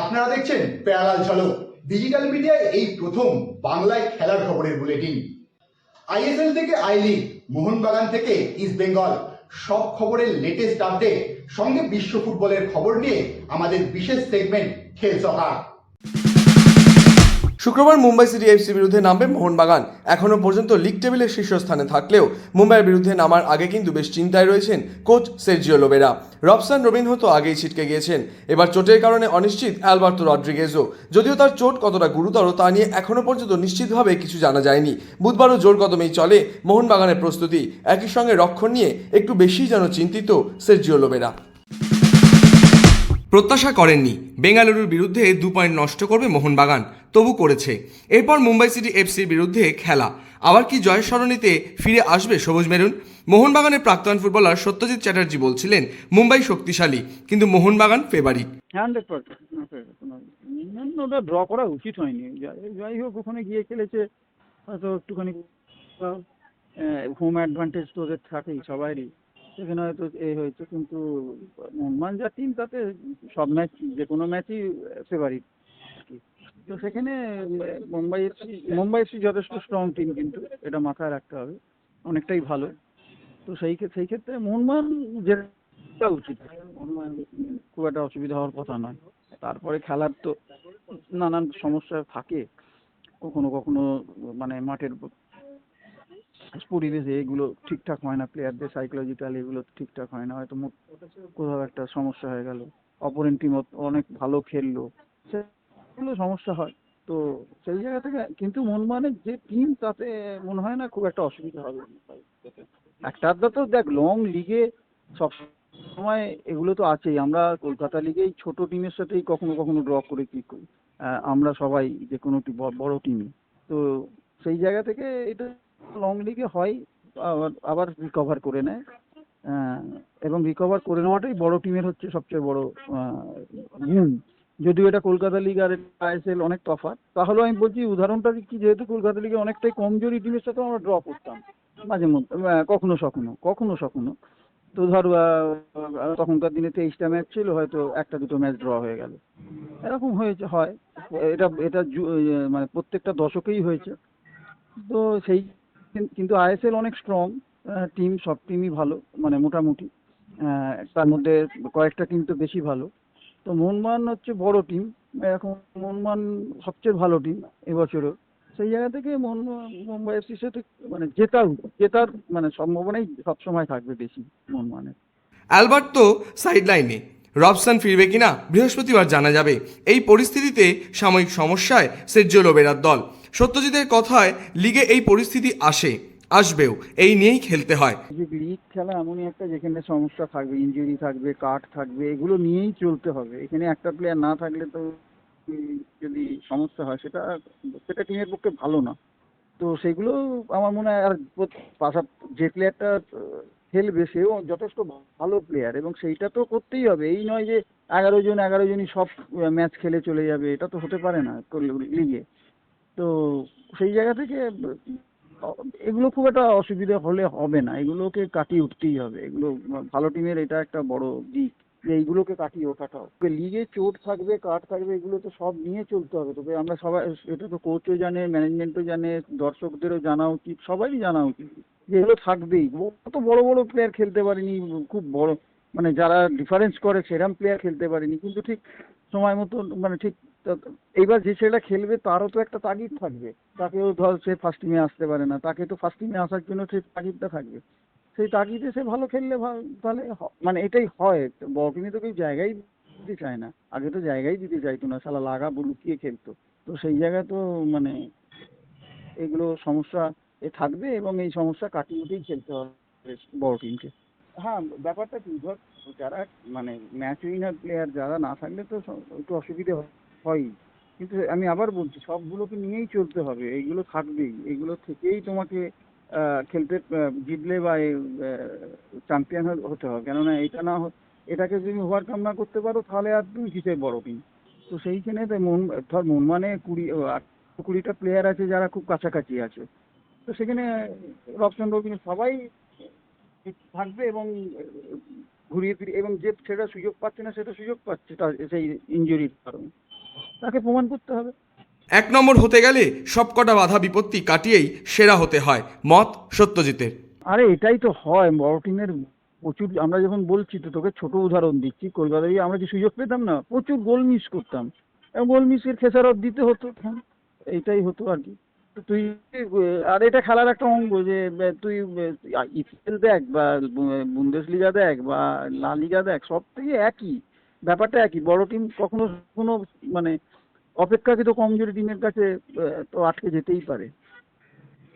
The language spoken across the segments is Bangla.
আপনারা দেখছেন প্যারালাল ঝলক ডিজিটাল মিডিয়ায় এই প্রথম বাংলায় খেলার খবরের বুলেটিন। আইএসএল থেকে আই লিগ, মোহনবাগান থেকে ইস্ট বেঙ্গল, সব খবরের লেটেস্ট আপডেট সঙ্গে বিশ্ব ফুটবলের খবর নিয়ে আমাদের বিশেষ সেগমেন্ট খেল সকার। শুক্রবার মুম্বাই সিটি এফসির বিরুদ্ধে নামবে মোহনবাগান। এখনও পর্যন্ত লিগ টেবিলের শীর্ষস্থানে থাকলেও মুম্বাইয়ের বিরুদ্ধে নামার আগে কিন্তু বেশ চিন্তায় রয়েছেন coach Sergio Lobera. Robson Robinho তো আগেই ছিটকে গিয়েছেন, এবার চোটের কারণে অনিশ্চিত অ্যালবার্তো রড্রিগেজও। যদিও তার চোট কতটা গুরুতর তা নিয়ে এখনও পর্যন্ত নিশ্চিতভাবে কিছু জানা যায়নি। বুধবারও জোর কদমেই চলে মোহনবাগানের প্রস্তুতি। একই সঙ্গে রক্ষণ নিয়ে একটু বেশিই যেন চিন্তিত সের্জিও লোবেরা। প্রত্যাশা করেননি বেঙ্গালুরুর বিরুদ্ধে 2 পয়েন্ট নষ্ট করবে মোহনবাগান, তবু করেছে। এরপর মুম্বাই সিটি এফসির বিরুদ্ধে খেলা, আবার কি জয়ের সরণিতে ফিরে আসবে সবুজ মেরুন? মোহনবাগানের প্রাক্তন ফুটবলার সত্যজিৎ চ্যাটার্জি বলছিলেন মুম্বাই শক্তিশালী, কিন্তু মোহনবাগান ফেভারিট। 100% ওটা ড্র করা উচিত হয়নি। যাই হোক, ওখানে গিয়ে খেলেছে হয়তো একটুখানি হোম অ্যাডভান্টেজ তো ওদের থাকেই সবারই, সেখানে হয়তো হয়েছে। কিন্তু মোহনবাগান যা টিম তাতে সব ম্যাচ, যে কোনো ম্যাচই ফেভারিট। তো সেখানে মুম্বাই এফসি যথেষ্ট স্ট্রং টিম, কিন্তু এটা মাথায় রাখতে হবে, অনেকটাই ভালো। তো সেই ক্ষেত্রে মোহনবাগান যেটা উচিত, মোহনবাগান খুব একটা অসুবিধা হওয়ার কথা নয়। তারপরে খেলার তো নানান সমস্যা থাকে, কখনো কখনো মানে মাঠের পরিবেশে এগুলো ঠিকঠাক হয় না, প্লেয়ারদের সাইকোলজিক্যাল এগুলো ঠিকঠাক হয় না, হয়তো কোথাও একটা সমস্যা হয়ে গেল, অপোনেন্ট টিম অনেক ভালো খেললো, সেগুলো সমস্যা হয়। তো সেই জায়গা থেকে কিন্তু মোহনবাগানের যে টিম, তাতে মনে হয় না খুব একটা অসুবিধা হবে। একটা আধটা তো দেখ, লং লিগে সব সময় এগুলো তো আছেই। আমরা কলকাতা লিগেই ছোট টিমের সাথেই কখনো কখনো ড্র করে কি করি, আমরা সবাই যে কোনো বড় টিমই। তো সেই জায়গা থেকে এটা লং লিগে হয়, আবার রিকভার করে নেয়। এবং রিকভার করে নেওয়াটাই বড় টিমের হচ্ছে সবচেয়ে বড় গুণ। যদিও এটা কলকাতা লিগ আর আইএসএল অনেক তফাৎ, তাহলেও আমি বলছি, উদাহরণটা দিচ্ছি, যেহেতু কলকাতা লিগে অনেকটাই কমজোরি টিমের সাথে আমরা ড্র করতাম মাঝে মধ্যে, কখনো সখনো। তো ধর তখনকার দিনে 23টা ম্যাচ ছিল, হয়তো 1-2 ম্যাচ ড্র হয়ে গেল, এরকম হয়। এটা এটা মানে প্রত্যেকটা দশকেই হয়েছে। তো সেই কিন্তু আইএসএল অনেক স্ট্রং টিম, সব টিমই ভালো, মানে মোটামুটি। তার মধ্যে কয়েকটা টিম তো বেশি ভালো। তো মোহনবাগান হচ্ছে বড় টিম, এখন মোহনবাগান সবচেয়ে ভালো টিম এবছরও। সেই জায়গা থেকে মুম্বাই এফসির সাথে মানে জেতার মানে সম্ভাবনাই সবসময় থাকবে বেশি মোহনবাগানের। অ্যালবার্তো সাইডলাইনে, রবসান ফিরবে কিনা বৃহস্পতিবার জানা যাবে। এই পরিস্থিতিতে সাময়িক সমস্যায় সের্জিও লোবেরার দল। সত্যজিতের কথায় লিগে এই পরিস্থিতি আসবেও, এই নিয়েই খেলতে হয়। লিগ খেলা এমনই একটা, যেখানে সমস্যা থাকবে, ইনজুরি থাকবে, কাট থাকবে, এগুলো নিয়েই চলতে হবে। এখানে একটা প্লেয়ার না থাকলে তো যদি সমস্যা হয়, সেটা টিমের পক্ষে ভালো না। তো সেগুলো আমার মনে হয়। আর যে প্লেয়ারটা খেলবে সেও যথেষ্ট ভালো প্লেয়ার, এবং সেইটা তো করতেই হবে। এই নয় যে 11জনই সব ম্যাচ খেলে চলে যাবে, এটা তো হতে পারে না লিগে। তো সেই জায়গা থেকে এগুলো খুব একটা অসুবিধা হলে হবে না, এগুলোকে কাটিয়ে উঠতেই হবে। এগুলো ভালো টিমের এটা একটা বড় দিক, যে এইগুলোকে কাটিয়ে ওঠাটাও। লিগে চোট থাকবে, কাট থাকবে, এগুলো তো সব নিয়ে চলতে হবে। তবে আমরা সবাই, এটা তো কোচও জানে, ম্যানেজমেন্টও জানে, দর্শকদেরও জানা উচিত, সবারই জানা উচিত যে এগুলো থাকবেই। কত বড় বড় প্লেয়ার খেলতে পারেনি, খুব বড় মানে যারা ডিফারেন্স করে সেরকম প্লেয়ার খেলতে পারেনি, কিন্তু ঠিক সময় মতো মানে ঠিক। এইবার যে ছেলেটা খেলবে তারও তো একটা তাগিদ থাকবে, তাকেও ধর সে ফার্স্ট টিমে আসতে পারে না, তাকে তো ফার্স্ট টিমে আসার জন্য সেই তাগিদটা থাকবে। সেই তাগিদে সে ভালো খেললে তাহলে মানে এটাই হয়। বড় টিমে তো কেউ জায়গাই দিতে চায় না, আগে তো জায়গাই দিতে চাইতো না, শালা লাগা লুকিয়ে খেলতো। তো সেই জায়গায় তো মানে এগুলো সমস্যা থাকবে, এবং এই সমস্যা কাটিয়ে উঠেই খেলতে হবে বড় টিমকে। হ্যাঁ, ব্যাপারটা কি, ধর যারা মানে ম্যাচ উইনার প্লেয়ার যারা না থাকলে তো একটু অসুবিধে হয়ই। কিন্তু আমি আবার বলছি, সবগুলোকে নিয়েই চলতে হবে, এইগুলো থাকবেই, এইগুলো থেকেই তোমাকে খেলতে জিতলে বা চ্যাম্পিয়ন হতে হবে। কেননা এটা না এটাকে যদি ওভারকাম না করতে পারো, তাহলে আর তুমি কিসের বড় টিম? তো সেইখানে ধর মনমানে 20টা প্লেয়ার আছে যারা খুব কাছাকাছি আছে। তো সেখানে রবশন রবিন সবাই থাকবে, এবং ঘুরিয়ে ফিরিয়ে, এবং যে সেটা সুযোগ পাচ্ছে না সেটা সুযোগ পাচ্ছে তার সেই ইনজুরির কারণে। তাকে প্রমাণ করতে হবে। 1 নম্বর হতে গেলে সবকটা বাধা বিপত্তি কাটিয়েই সেরা হতে হয়, মত সত্যজিতের। আরে এটাই তো হয় বড় টিমের। প্রচুর, আমরা যখন বলছি তো, তোকে ছোট উদাহরণ দিচ্ছি, কলকাতায় গিয়ে আমরা যে সুযোগ পেতাম না, প্রচুর গোল মিস করতাম, এবং গোল মিসের খেসারত দিতে হতো। হ্যাঁ, এইটাই হতো আর কি। তো তুই আর এটা খেলার একটা অঙ্গ যে তুই ইপিএল দেখ বা বুন্দেসলিগা দেখ বা লা লিগা দেখ, সব থেকে একই ব্যাপারটা একই। বড় টিম কখনো কোনো মানে অপেক্ষাকৃত কমজোরি টিমের কাছে তো আটকে যেতেই পারে,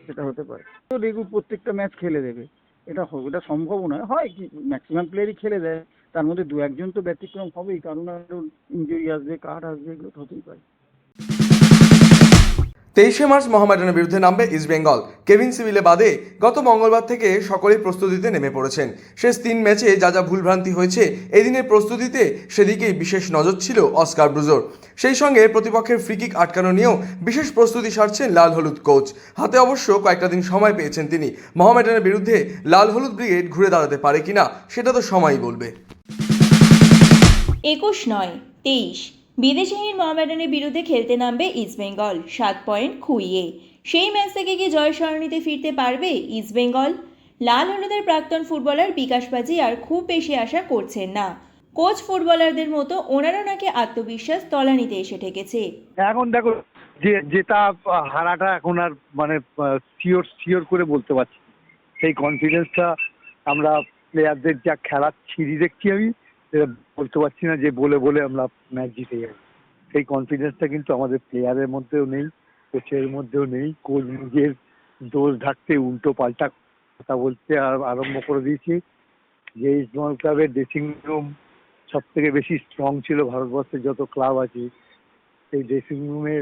সেটা হতে পারে। তো রেগুলার প্রত্যেকটা ম্যাচ খেলে দেবে, এটা সম্ভবও নয়। হয় কি, ম্যাক্সিমাম প্লেয়ারই খেলে দেয়, তার মধ্যে দু একজন তো ব্যতিক্রম হবেই, কারণ আরো ইনজুরি আসবে, কাট আসবে, এগুলো তো হতেই পারে। 23শে মার্চ মোহামেডানের বিরুদ্ধে নামবে ইস্টবেঙ্গল। কেভিন সিভিলে বাদে গত মঙ্গলবার থেকে সকলেই প্রস্তুতিতে নেমে পড়েছেন। শেষ 3 ম্যাচে যা যা ভুলভ্রান্তি হয়েছে এদিনের প্রস্তুতিতে সেদিকেই বিশেষ নজর ছিল অস্কার ব্রুজোর। সেই সঙ্গে প্রতিপক্ষের ফ্রিকিক আটকানো নিয়েও বিশেষ প্রস্তুতি সারছেন লাল হলুদ কোচ। হাতে অবশ্য কয়েকটা দিন সময় পেয়েছেন তিনি। মোহামেডানের বিরুদ্ধে লাল হলুদ ব্রিগেড ঘুরে দাঁড়াতে পারে কিনা সেটা তো সময়ই বলবে। 21 নয় 23 বিদেশিহীন মোহামেডানের বিরুদ্ধে খেলতে নামবে ইস্টবেঙ্গল 7 পয়েন্ট খুইয়ে। সেই ম্যাচ থেকে কি জয় সরণিতে ফিরতে পারবে ইস্টবেঙ্গল? লাল হলুদের প্রাক্তন ফুটবলার বিকাশ পাজি আর খুব বেশি আশা করছেন না। কোচ ফুটবলারদের মতো ওনারও নাকি আত্মবিশ্বাস তলানিতে এসে ঠেকেছে। এখন দেখো, যে জেতা হারাটা এখন আর মানে শিওর করে বলতে পারছি না। সেই কনফিডেন্সটা আমরা প্লেয়ারদের যা খেলার ছিঁড়ি দেখছি আমি, সেটা বলতে পারছি না যে বলে আমরা ম্যাচ জিতে যাবো। সেই কনফিডেন্সটা কিন্তু আমাদের প্লেয়ারের মধ্যেও নেই, কোচের মধ্যেও নেই। কোচ নিজের দোষ ঢাকতে উল্টো পাল্টা কথা বলতে আরম্ভ করে দিয়েছে। যে ইস্টবেঙ্গল ক্লাবের ড্রেসিং রুম সব থেকে বেশি স্ট্রং ছিল ভারতবর্ষের যত ক্লাব আছে, সেই ড্রেসিং রুমে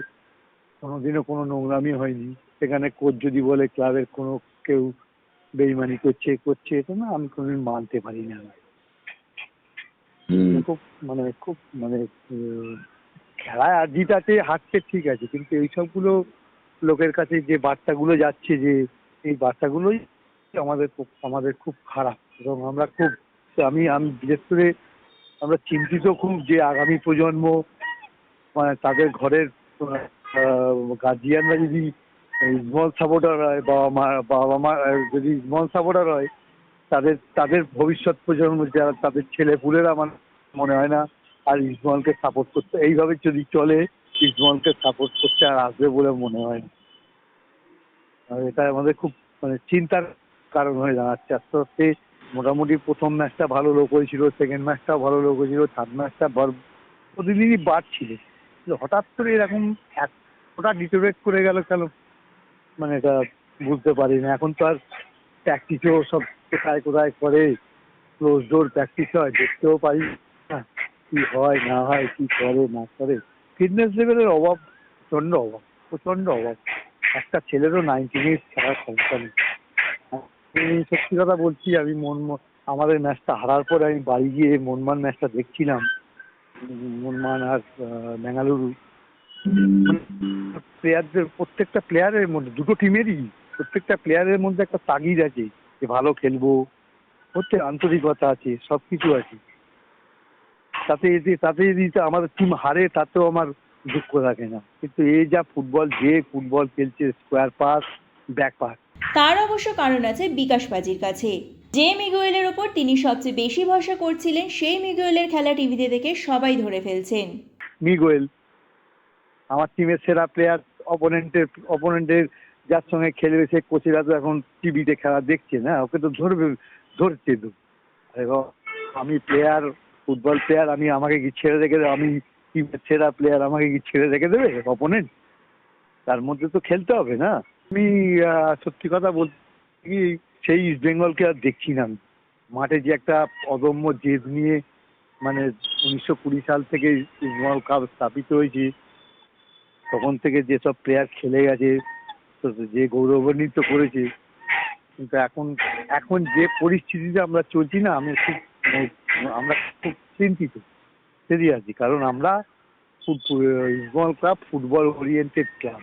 কোনোদিনও কোনো নোংরামি হয়নি। সেখানে কোচ যদি বলে ক্লাবের কোনো কেউ বেইমানি করছে এটা না, আমি কোনোদিন মানতে পারি না। খুব খেলায় আর জিত আছে, হারছে ঠিক আছে, কিন্তু এইসবগুলো লোকের কাছে যে বার্তাগুলো যাচ্ছে, যে এই বার্তাগুলোই আমাদের খুব খারাপ। এবং আমরা খুব আমি বিশেষ করে আমরা চিন্তিত খুব, যে আগামী প্রজন্ম মানে তাদের ঘরের গার্জিয়ানরা যদি স্মল সাপোর্টার হয়, বাবা মা যদি স্মল সাপোর্টার হয়, তাদের ভবিষ্যৎ প্রজন্ম যারা তাদের ছেলেপুলেরা আমার মনে হয় না আর ইস্টবেঙ্গলকে সাপোর্ট করতে, এইভাবে যদি চলে ইস্টবেঙ্গলকে সাপোর্ট করতে আর আসবে বলে মনে হয় না। আর এটা আমাদের খুব চিন্তার কারণ হয়ে দাঁড়াচ্ছে। আস্তে আস্তে মোটামুটি প্রথম ম্যাচটা ভালো লোক হয়েছিল, সেকেন্ড ম্যাচটাও ভালো লোক হয়েছিল, থার্ড ম্যাচটা প্রতিদিনই বাড়ছিল। হঠাৎ করে এরকম এতটা ডিটোরেট করে গেল কেন, এটা বুঝতে পারি না। এখন তো আর প্র্যাকটিসও সব কোথায় করে, ক্লোজ ডোর প্র্যাকটিস হয়, দেখতেও পারি না কি হয় না হয়, কি করে না করে। ফিটনেস লেভেলের অভাব, প্রচণ্ড অভাব। একটা ছেলেরও 90 মিনিট খেলার ক্ষমতা নেই। আমি সত্যি কথা বলছি, আমি আমাদের ম্যাচটা হারার পরে আমি বাড়ি গিয়ে মনমান ম্যাচটা দেখছিলাম, মনমান আর বেঙ্গালুরু। প্লেয়ারদের প্রত্যেকটা প্লেয়ারের মধ্যে, দুটো টিমেরই প্রত্যেকটা প্লেয়ারের মধ্যে একটা তাগিদ আছে যে ভালো খেলবো, হচ্ছে আন্তরিকতা আছে, সবকিছু আছে। তাতে যদি আমাদের টিম হারে তাতেও আমার দুঃখ থাকে না। কিন্তু এই যা ফুটবল খেলছে, স্কোয়ার পাস, ব্যাক পাস। তার অবশ্য কারণ আছে বিকাশ পাজির কাছে। যে মিগুয়েলের ওপর তিনি সবচেয়ে বেশি ভরসা করছিলেন, সেই মিগুয়েলের খেলা টিভিতে দেখে সবাই ধরে ফেলছেন। মিগুয়েল আমার টিমের সেরা প্লেয়ার। অপোনেন্টের যার সঙ্গে খেলবে সে কোচেরা তো এখন টিভিতে খেলা দেখছে না, ওকে তো ধরছে তো। এবং আমি ফুটবল প্লেয়ার, আমাকে কি ছেড়ে রেখে দেবে? আমি টিমের সেরা প্লেয়ার, আমাকে কি ছেড়ে রেখে দেবে অপোনেন্ট? তার মধ্যে তো খেলতে হবে না। আমি সত্যি কথা বলতে কি, সেই ইস্টবেঙ্গলকে আর দেখছি না আমি। মাঠে যে একটা অদম্য জেদ নিয়ে 1920 সাল থেকে ইস্টবেঙ্গল কাপ স্থাপিত হয়েছে, তখন থেকে যেসব প্লেয়ার খেলে গেছে, যে গৌরবান্বিত করেছে, কিন্তু এখন যে পরিস্থিতিতে আমরা চলছি না, আমরা খুব চিন্তিত, সিরিয়াসলি। কারণ আমরা East Bengal club football oriented club.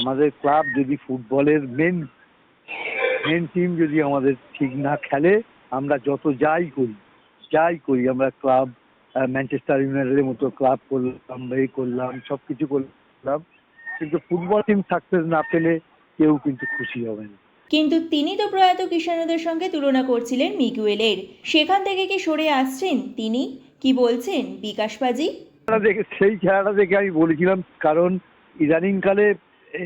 আমাদের ক্লাব যদি ফুটবলের মেন টিম যদি আমাদের ঠিক না খেলে, আমরা যত যাই করি আমরা ক্লাব ম্যানচেস্টার ইউনাইটেডের মতো ক্লাব করলাম, এই করলাম, সব কিছু করলাম, কিন্তু ফুটবল টিম সাকসেস না পেলে কেউ কিন্তু খুশি হবে না। কিন্তু তিনি তো প্রয়াত কৃষ্ণানুদের সঙ্গে তুলনা করছিলেন মিগুয়েলের। সেখান থেকে কি সরে আসছেন তিনি? কি বলছেন বিকাশ পাজি? সেই খেলাটা দেখে আমি বলেছিলাম, কারণ ইদানিংকালে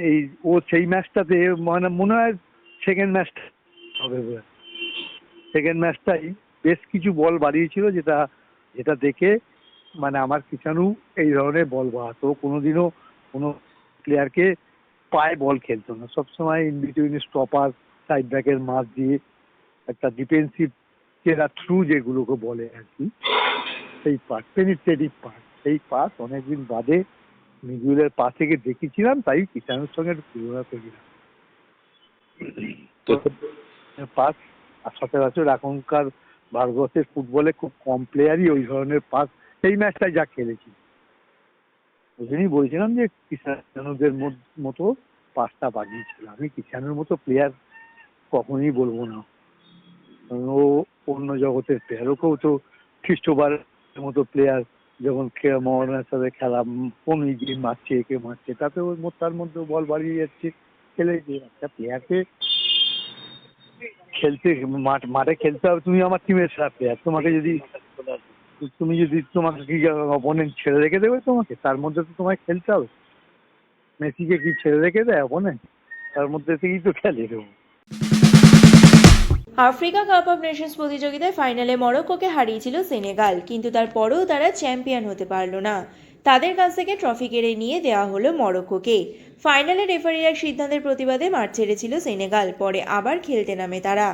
এই ও সেই ম্যাচটাতে মানে মনে হয় সেকেন্ড ম্যাচটা হবে, সেকেন্ড ম্যাচটাই বেশ কিছু বল বাড়িয়েছিল, যেটা দেখে মানে আমার কৃষাণু এই ধরনের বল বাড়াতো। কোনোদিনও কোনো প্লেয়ারকে পায়ে বল খেলতো না, সবসময় ইন বিটুইন স্টপার সাইড ব্যাকের মাঝ দিয়ে একটা ডিফেন্সিভ চেরা থ্রু যেগুলোকে বলে আর কি, সেই পাস, পেনিট্রেটিভ পাস, সেই পাস অনেকদিন বাদে মিগুয়েলের পা থেকে দেখেছিলাম, তাই কৃষাণুর সঙ্গে একটু তুলনা করেছিলাম পাস। আর সচরাচর এখনকার ভারতবর্ষের ফুটবলে খুব কম প্লেয়ারই ওই ধরনের পাস সেই ম্যাচটাই যা খেলেছি, ওই জন্যই বলছিলাম যে কৃষাণুদের মতো পাসটা বাজিয়েছিল। আমি কৃষাণুর মতো প্লেয়ার কখনোই বলবো না, ও অন্য জগতের প্লেয়ার। ওকেও তো খ্রিস্টোফারের মতো প্লেয়ার যখন মোহনের সাথে খেলা, কোন এগিয়ে মারছে, একে মারছে, তাতে ওর তার মধ্যে বল বাড়িয়ে যাচ্ছে, খেলেছে। একটা প্লেয়ারকে খেলতে মাঠে খেলতে হবে। তুমি আমার টিমের সেরা প্লেয়ার, তোমাকে যদি তোমাকে কি অপোনেন্ট ছেড়ে রেখে দেবে? তোমাকে তার মধ্যে তো তোমায় খেলতে হবে। মেসিকে কি ছেড়ে রেখে দেয় অপোনেন্ট? তার মধ্যে থেকেই তো খেলে দেবো। আফ্রিকা কাপ অফ নেশনস প্রতিযোগিতায় ফাইনালে মরক্কোকে হারিয়েছিল সেনেগাল, কিন্তু তারপরেও তারা চ্যাম্পিয়ন হতে পারল না। তাদের কাছ থেকে ট্রফি কেড়ে নিয়ে দেওয়া হলো মরক্কোকে। ফাইনালে রেফারির এক সিদ্ধান্তের প্রতিবাদে মাঠ ছেড়েছিল সেনেগাল, পরে আবার খেলতে নামে তারা।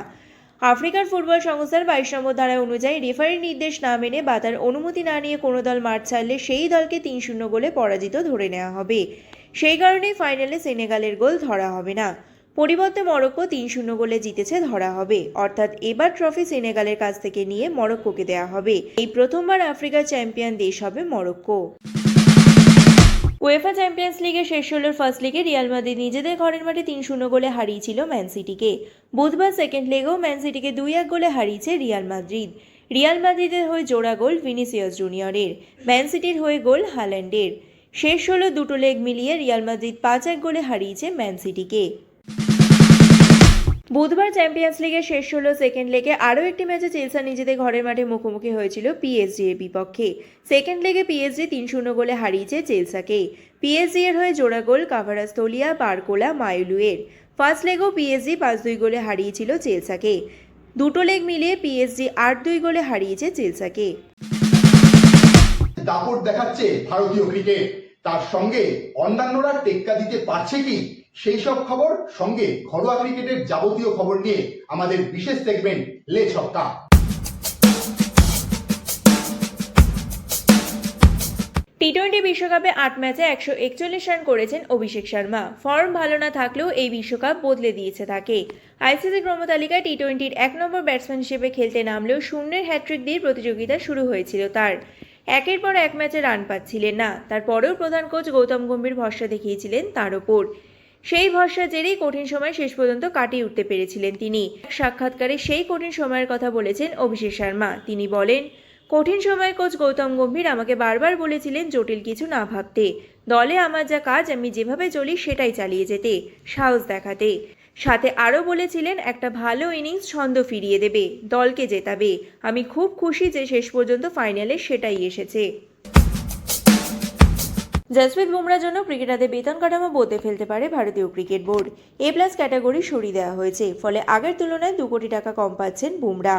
আফ্রিকার ফুটবল সংস্থার 22 নম্বর ধারা অনুযায়ী রেফারির নির্দেশ না মেনে বা তার অনুমতি না নিয়ে কোনো দল মাঠ ছাড়লে সেই দলকে 3-0 গোলে পরাজিত ধরে নেওয়া হবে। সেই কারণেই ফাইনালে সেনেগালের গোল ধরা হবে না, পরিবর্তে মরক্কো 3-0 গোলে জিতেছে ধরা হবে। অর্থাৎ এবার ট্রফি সেনেগালের কাছ থেকে নিয়ে মরক্কোকে দেওয়া হবে। এই প্রথমবার আফ্রিকার চ্যাম্পিয়ন দেশ হবে মরক্কো। উয়েফা চ্যাম্পিয়ন্স লিগের শেষ 16 ফার্স্ট লিগে রিয়াল মাদ্রিদ নিজেদের ঘরের মাঠে 3-0 গোলে হারিয়েছিল ম্যান সিটিকে। বুধবার সেকেন্ড লেগেও ম্যান সিটিকে 2-1 গোলে হারিয়েছে রিয়াল মাদ্রিদ। রিয়াল মাদ্রিদের হয়ে জোড়া গোল ভিনিসিয়াস জুনিয়রের, ম্যান সিটির হয়ে গোল হাল্যান্ডের। শেষ 16 দুটো লেগ মিলিয়ে রিয়াল মাদ্রিদ 5-1 গোলে হারিয়েছে ম্যান সিটিকে। বুধবার চ্যাম্পিয়ন্স লিগের শেষ 16 সেকেন্ড লেগে আরও একটি ম্যাচে চেলসি নিজেদের ঘরের মাঠে মুখোমুখি হয়েছিল পিএসজি এর বিপক্ষে। সেকেন্ড লেগে পিএসজি 3-0 গোলে হারিয়েছে চেলসিকে। পিএসজি এর হয়ে জোড়া গোল কাভারাস্তোলিয়া, বারকোলা, মাইলুয়ের। ফার্স্ট লেগেও পিএসজি 5-2 গোলে হারিয়েছিল চেলসিকে। দুটো লেগ মিলিয়ে পিএসজি 8-2 গোলে হারিয়েছে চেলসিকে। দাপট দেখাচ্ছে ভারতীয় ক্রিকেট, তার সঙ্গে অন্যান্যরা টেক্কা দিতে পারছে কি, সেই সব খবর সঙ্গে ঘরোয়া ক্রিকেটের যাবতীয় খবর নিয়ে আমাদের বিশেষ সেগমেন্ট লে ছক্কা। টি-20 বিশ্বকাপে 8 ম্যাচে 141 রান করেছেন অভিষেক শর্মা। ফর্ম ভালো না থাকলেও এই বিশ্বকাপ বদলে দিয়েছে তাকে। আইসিসি ক্রমতালিকায় টি-20-র 1 নম্বর ব্যাটসম্যান হিসেবে খেলতে নামলেও শূন্যের হ্যাট্রিক দিয়ে প্রতিযোগিতা শুরু হয়েছিল তার। একের পর এক ম্যাচে রান পাচ্ছিলেন না, তারপরেও প্রধান কোচ গৌতম গম্ভীর ভরসা দেখিয়েছিলেন তার ওপর। সেই ভরসা জেরেই কঠিন সময় শেষ পর্যন্ত কাটিয়ে উঠতে পেরেছিলেন তিনি। এক সাক্ষাৎকারে সেই কঠিন সময়ের কথা বলেছেন অভিষেক শর্মা। তিনি বলেন, কঠিন সময়ে কোচ গৌতম গম্ভীর আমাকে বারবার বলেছিলেন জটিল কিছু না ভাবতে, দলে আমার যা কাজ আমি যেভাবে চলি সেটাই চালিয়ে যেতে, সাহস দেখাতে। সাথে আরও বলেছিলেন একটা ভালো ইনিংস ছন্দ ফিরিয়ে দেবে, দলকে জেতাবে। আমি খুব খুশি যে শেষ পর্যন্ত ফাইনালে সেটাই এসেছে। জসপ্রীত বুমরার জন্য ক্রিকেটারদের বেতন কাঠামো বদলে ফেলতে পারে ভারতীয় ক্রিকেট বোর্ড। এ+ ক্যাটাগরি সরিয়ে দেওয়া হয়েছে, ফলে আগের তুলনায় 2 কোটি টাকা কম পাচ্ছেন বুমরা।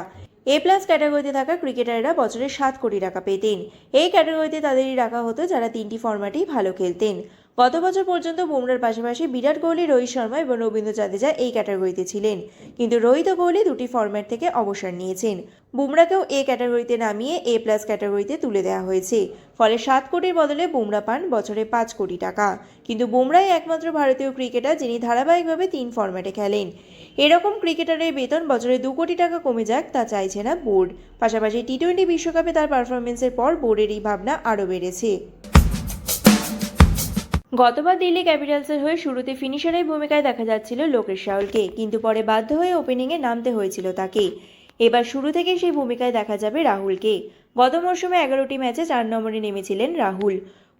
এ+ ক্যাটাগরিতে থাকা ক্রিকেটাররা বছরে 7 কোটি টাকা পেতেন। এই ক্যাটাগরিতে তাদেরই রাখা হতো যারা 3টি ফরম্যাটেই ভালো খেলতেন। গত বছর পর্যন্ত বুমরার পাশাপাশি বিরাট কোহলি, রোহিত শর্মা এবং রবীন্দ্র জাদেজা এই ক্যাটাগরিতে ছিলেন, কিন্তু রোহিত ও কোহলি 2টি ফরম্যাট থেকে অবসর নিয়েছেন। বুমরাকেও এ ক্যাটাগরিতে নামিয়ে এ+ ক্যাটাগরিতে তুলে দেওয়া হয়েছে, ফলে 7 কোটির বদলে বুমরা পান বছরে 5 কোটি টাকা। কিন্তু বুমরাই একমাত্র ভারতীয় ক্রিকেটার যিনি ধারাবাহিকভাবে 3 ফরম্যাটে খেলেন। এরকম ক্রিকেটারের বেতন বছরে 2 কোটি টাকা কমে যাক তা চাইছে না বোর্ড। পাশাপাশি টি-20 বিশ্বকাপে তার পারফরমেন্সের পর বোর্ডের এই ভাবনা আরও বেড়েছে। গতবার দিল্লি ক্যাপিটালসের হয়ে শুরুতে ফিনিশারের ভূমিকায় দেখা যাচ্ছিল লোকেশ রাহুলকে, কিন্তু পরে বাধ্য হয়ে ওপেনিংয়ে নামতে হয়েছিল তাকে। এবার শুরু থেকে সেই ভূমিকায় দেখা যাবে রাহুলকে। গত মরশুমে 11টি ম্যাচে 4 নম্বরে নেমেছিলেন রাহুল।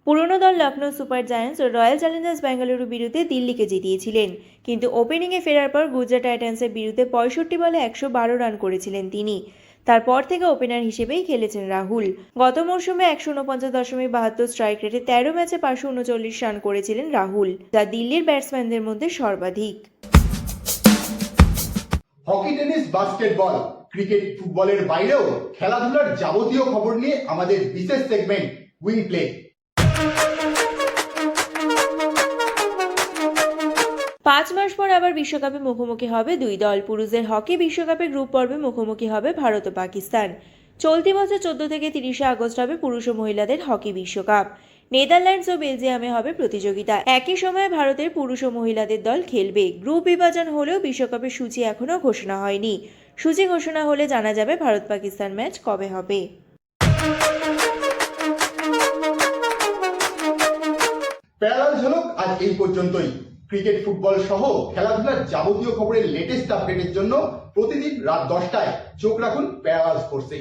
পুরনো দল লখনৌ সুপার জায়ান্টস ও রয়্যাল চ্যালেঞ্জার্স বেঙ্গালুরুর বিরুদ্ধে দিল্লিকে জিতিয়েছিলেন, কিন্তু ওপেনিংয়ে ফেরার পর গুজরাট টাইটান্সের বিরুদ্ধে 65 বলে 112 রান করেছিলেন তিনি। তারপর থেকে ওপেনার হিসেবেই খেলেছেন রাহুল। গত মরশুমে 149.72 স্ট্রাইক রেটে 13 ম্যাচে 539 রান করেছিলেন রাহুল, যা দিল্লির ব্যাটসম্যানদের মধ্যে সর্বাধিক। হকি, টেনিস, বাস্কেটবল, ক্রিকেট, ফুটবলের বাইরেও খেলাধুলার যাবতীয় খবর নিয়ে আমাদের বিশেষ সেগমেন্ট উইং প্লে। 5 মাস পর আবার বিশ্বকাপে মুখোমুখি হবে দুই দল। পুরুষদের হকি বিশ্বকাপে গ্রুপ পর্বে মুখোমুখি হবে ভারত ও পাকিস্তান। চলতি বছর 14 থেকে 30 আগস্ট হবে পুরুষ ও মহিলাদের হকি বিশ্বকাপ। নেদারল্যান্ডস ও বেলজিয়ামে হবে প্রতিযোগিতা। একই সময়ে ভারতের পুরুষ ও মহিলাদের দল খেলবে। গ্রুপ বিভাজন হলেও বিশ্বকাপের সূচি এখনও ঘোষণা হয়নি। সূচি ঘোষণা হলে জানা যাবে ভারত পাকিস্তান ম্যাচ কবে হবে। প্যারালাল ঝলক আজ এই পর্যন্তই। ক্রিকেট, ফুটবল সহ খেলাধুলার যাবতীয় খবরের লেটেস্ট আপডেটের জন্য প্রতিদিন রাত 10টায় চোখ রাখুন প্যারালাল স্পোর্টসে।